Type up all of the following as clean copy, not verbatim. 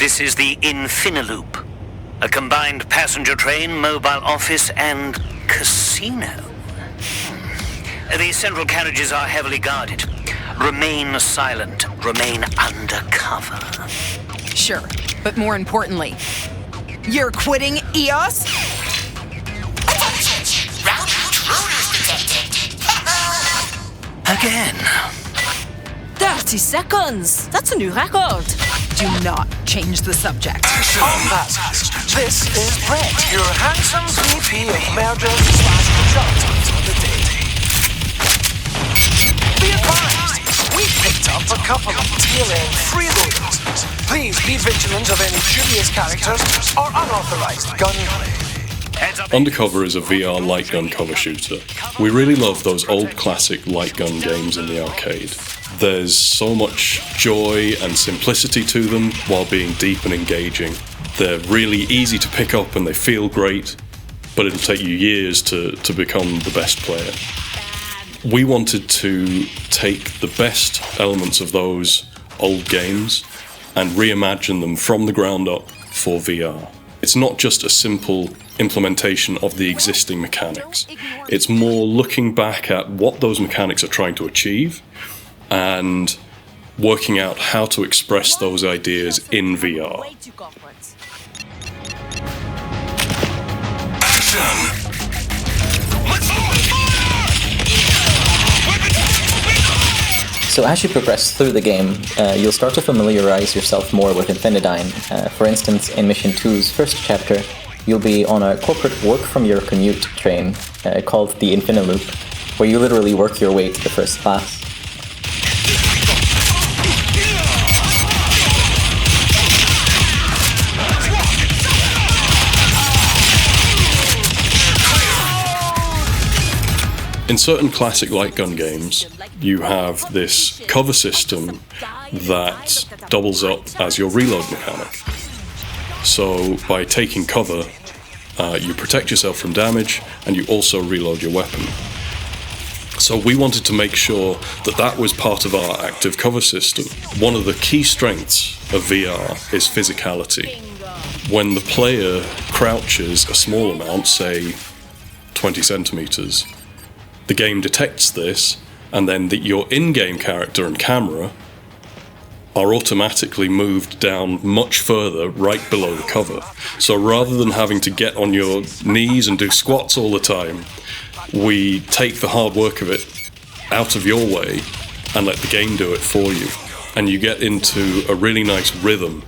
This is the Infiniloop, a combined passenger train, mobile office, and casino. The central carriages are heavily guarded. Remain silent. Remain undercover. Sure, but more importantly, you're quitting EOS? Round intruders detected. Again. 30 seconds! That's a new record! Do not change the subject. All passengers, this is Brett, your handsome VP of mergers/consultants for the day. Be advised, we picked up a couple of tail-end freeloaders. Please be vigilant of any dubious characters or unauthorized gunplay. Undercover is a VR light gun cover shooter. We really love those old classic light gun games in the arcade. There's so much joy and simplicity to them while being deep and engaging. They're really easy to pick up and they feel great, but it'll take you years to become the best player. We wanted to take the best elements of those old games and reimagine them from the ground up for VR. It's not just a simple implementation of the existing mechanics. It's more looking back at what those mechanics are trying to achieve and working out how to express those ideas in VR. So as you progress through the game, you'll start to familiarize yourself more with Infinidyne. For instance, in Mission 2's first chapter, you'll be on a corporate work-from-your-commute train called the Infiniloop, where you literally work your way to the first class. In certain classic light gun games, you have this cover system that doubles up as your reload mechanic. So by taking cover, you protect yourself from damage and you also reload your weapon. So we wanted to make sure that that was part of our active cover system. One of the key strengths of VR is physicality. When the player crouches a small amount, say 20 centimeters, the game detects this, and then your in-game character and camera are automatically moved down much further right below the cover. So rather than having to get on your knees and do squats all the time, we take the hard work of it out of your way and let the game do it for you. And you get into a really nice rhythm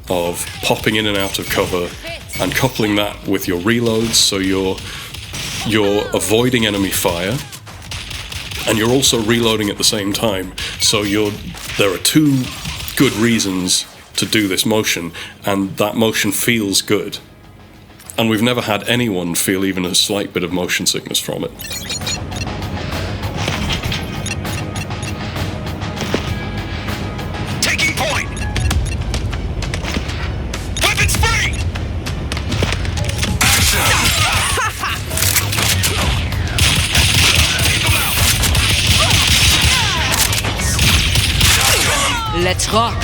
of popping in and out of cover and coupling that with your reloads, so you're avoiding enemy fire, and you're also reloading at the same time. So there are two good reasons to do this motion, and that motion feels good. And we've never had anyone feel even a slight bit of motion sickness from it. Taking point! Weapons free! Let's rock!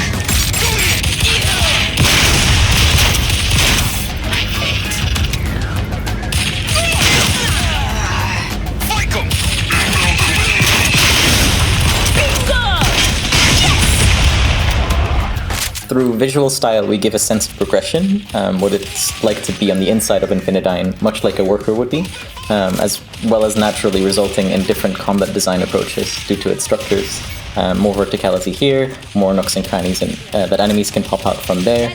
Through visual style, we give a sense of progression, what it's like to be on the inside of Infinidyne, much like a worker would be, as well as naturally resulting in different combat design approaches due to its structures. More verticality here, more nooks and crannies that enemies can pop out from there.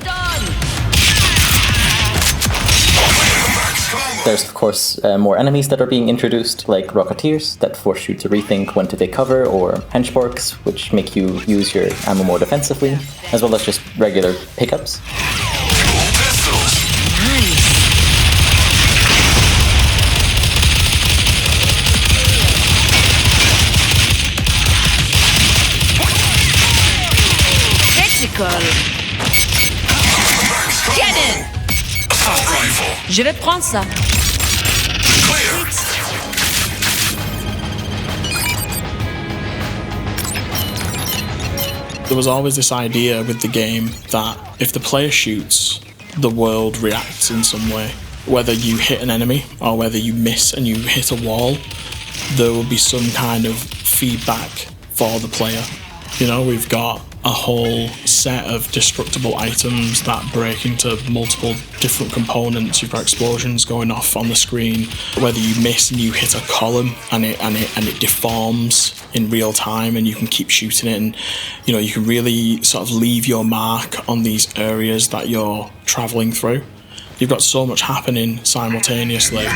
There's of course more enemies that are being introduced, like Rocketeers, that force you to rethink when to take cover, or Henchborks, which make you use your ammo more defensively, as well as just regular pickups. Get in! Je vais prendre ça. There was always this idea with the game that if the player shoots, the world reacts in some way. Whether you hit an enemy or whether you miss and you hit a wall, there will be some kind of feedback for the player. You know, we've got a whole set of destructible items that break into multiple different components. You've got explosions going off on the screen. Whether you miss and you hit a column and it deforms in real time, and you can keep shooting it, and you know, you can really sort of leave your mark on these areas that you're traveling through. You've got so much happening simultaneously.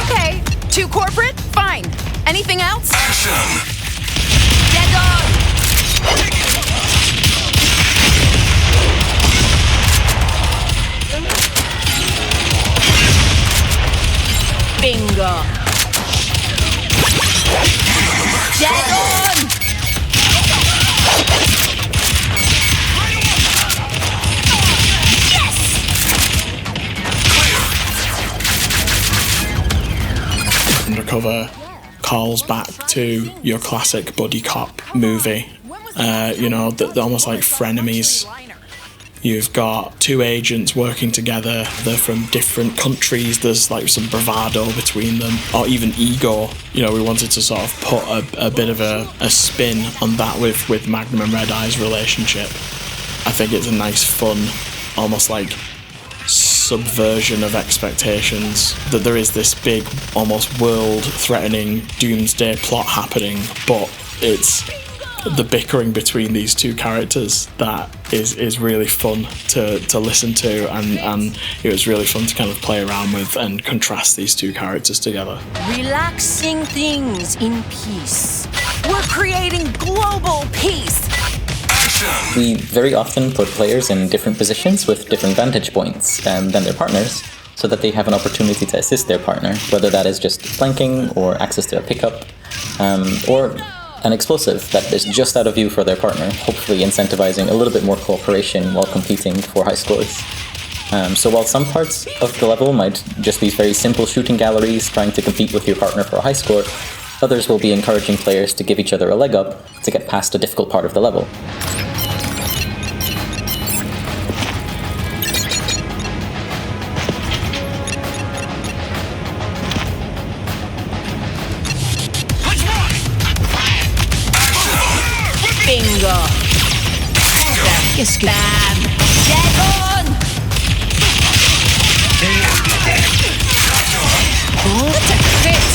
Okay, too corporate? Fine. Anything else? Action! Dead on! Bingo! Dead on! Yes! Undercover calls back to your classic buddy cop movie. You know, they're almost like frenemies. You've got two agents working together. They're from different countries. There's like some bravado between them, or even ego. You know, we wanted to sort of put a bit of a spin on that with Magnum and Red Eye's relationship. I think it's a nice, fun, almost like subversion of expectations, that there is this big, almost world-threatening doomsday plot happening, but it's the bickering between these two characters that is really fun to listen to, and it was really fun to kind of play around with and contrast these two characters together. Relaxing things in peace. We're creating global peace. We very often put players in different positions with different vantage points than their partners, so that they have an opportunity to assist their partner, whether that is just flanking or access to a pickup, or an explosive that is just out of view for their partner, hopefully incentivizing a little bit more cooperation while competing for high scores. So while some parts of the level might just be very simple shooting galleries trying to compete with your partner for a high score, others will be encouraging players to give each other a leg up to get past a difficult part of the level. Bingo! Bam! Dead on! What a crit!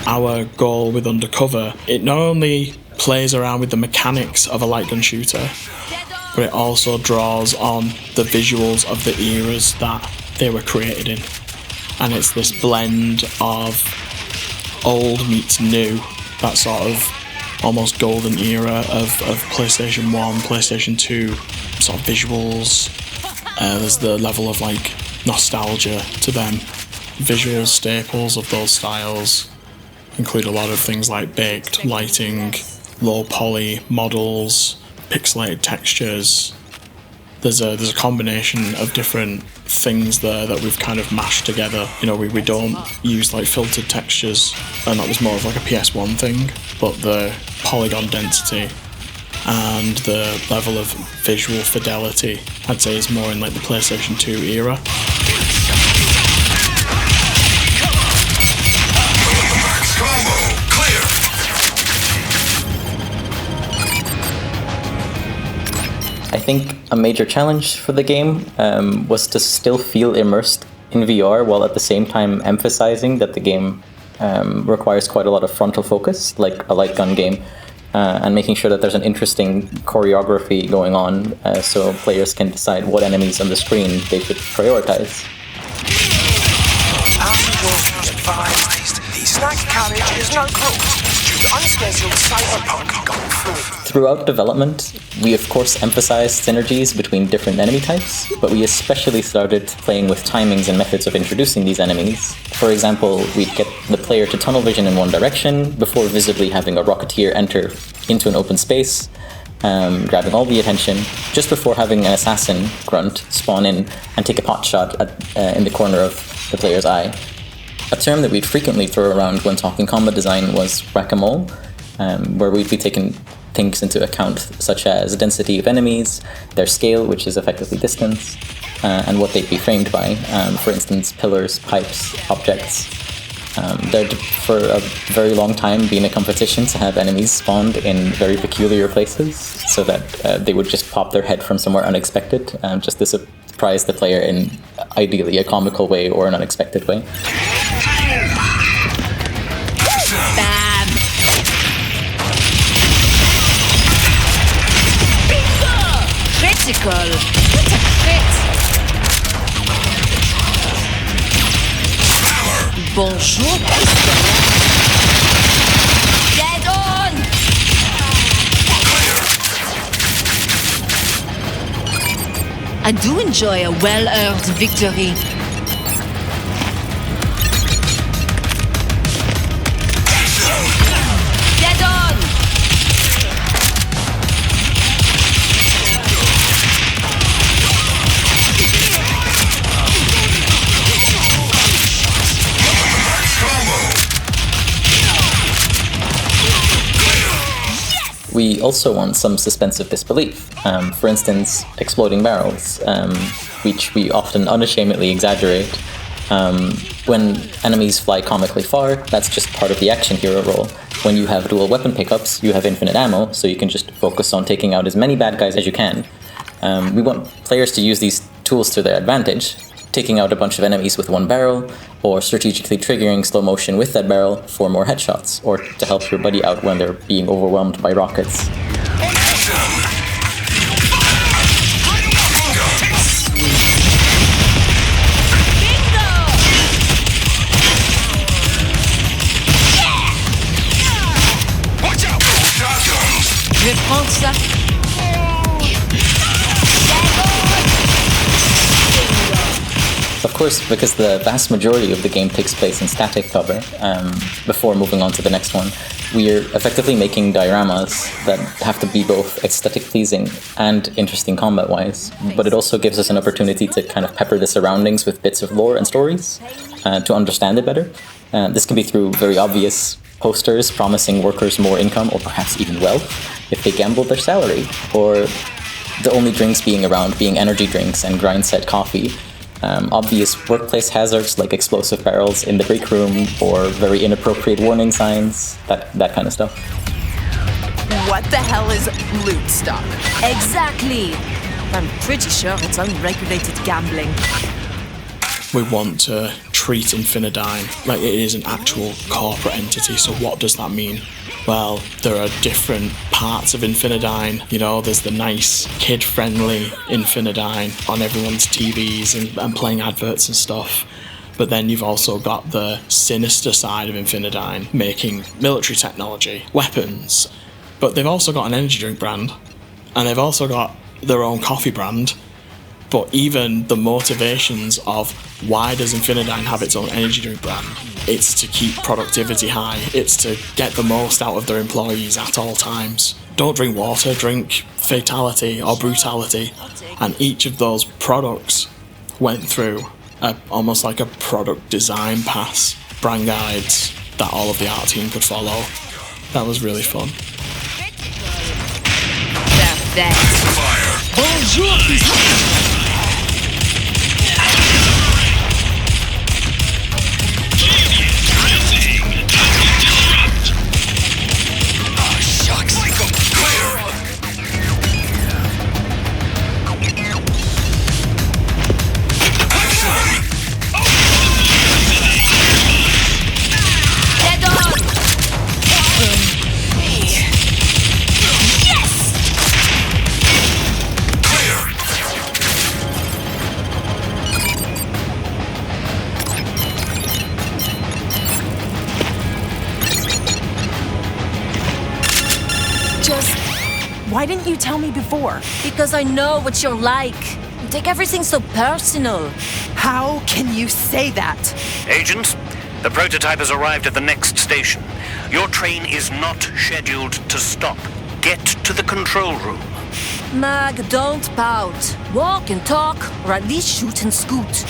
Our goal with Undercover, it not only plays around with the mechanics of a light gun shooter, but it also draws on the visuals of the eras that they were created in. And it's this blend of old meets new, that sort of almost golden era of PlayStation 1, PlayStation 2 sort of visuals. There's the level of like nostalgia to them. Visual staples of those styles include a lot of things like baked lighting, low poly models, pixelated textures. There's a combination of different things there that we've kind of mashed together. You know, we don't use like filtered textures, and that was more of like a PS1 thing, but the polygon density and the level of visual fidelity, I'd say, is more in like the PlayStation 2 era. I think a major challenge for the game was to still feel immersed in VR while at the same time emphasizing that the game requires quite a lot of frontal focus, like a light gun game, and making sure that there's an interesting choreography going on so players can decide what enemies on the screen they should prioritize. Snack carriage is now closed due to unscheduled cyberpunk going through. Throughout development, we of course emphasized synergies between different enemy types, but we especially started playing with timings and methods of introducing these enemies. For example, we'd get the player to tunnel vision in one direction before visibly having a rocketeer enter into an open space, grabbing all the attention, just before having an assassin grunt spawn in and take a pot shot in the corner of the player's eye. A term that we'd frequently throw around when talking combat design was whack-a-mole, where we'd be taking things into account such as density of enemies, their scale, which is effectively distance, and what they'd be framed by. For instance, pillars, pipes, objects. There'd, for a very long time, been a competition to have enemies spawned in very peculiar places, so that they would just pop their head from somewhere unexpected, just to surprise the player in ideally a comical way or an unexpected way. Bam! Critical! What a crit! Bonjour, Dead on! I do enjoy a well-earned victory. Dead on! We also want some suspense of disbelief. For instance, exploding barrels, which we often unashamedly exaggerate. When enemies fly comically far, that's just part of the action hero role. When you have dual weapon pickups, you have infinite ammo, so you can just focus on taking out as many bad guys as you can. We want players to use these tools to their advantage, taking out a bunch of enemies with one barrel, or strategically triggering slow motion with that barrel for more headshots, or to help your buddy out when they're being overwhelmed by rockets. Je prends ça. Of course, because the vast majority of the game takes place in static cover, before moving on to the next one, we're effectively making dioramas that have to be both aesthetic pleasing and interesting combat-wise, but it also gives us an opportunity to kind of pepper the surroundings with bits of lore and stories to understand it better. This can be through very obvious posters promising workers more income or perhaps even wealth if they gamble their salary, or the only drinks being around being energy drinks and grind set coffee. Obvious workplace hazards like explosive barrels in the break room or very inappropriate warning signs, that kind of stuff. What the hell is loot stock? Exactly! I'm pretty sure it's unregulated gambling. We want to treat Infinidyne like it is an actual corporate entity, so what does that mean? Well, there are different parts of Infinidyne. You know, there's the nice, kid-friendly Infinidyne on everyone's TVs and playing adverts and stuff. But then you've also got the sinister side of Infinidyne, making military technology, weapons. But they've also got an energy drink brand, and they've also got their own coffee brand. But even the motivations of why does Infinidyne have its own energy drink brand? It's to keep productivity high. It's to get the most out of their employees at all times. Don't drink water, drink fatality or brutality. And each of those products went through almost like a product design pass, brand guides that all of the art team could follow. That was really fun. Bonjour! Why didn't you tell me before? Because I know what you're like. You take everything so personal. How can you say that? Agents, the prototype has arrived at the next station. Your train is not scheduled to stop. get to the control room. Mag, don't pout. Walk and talk, or at least shoot and scoot.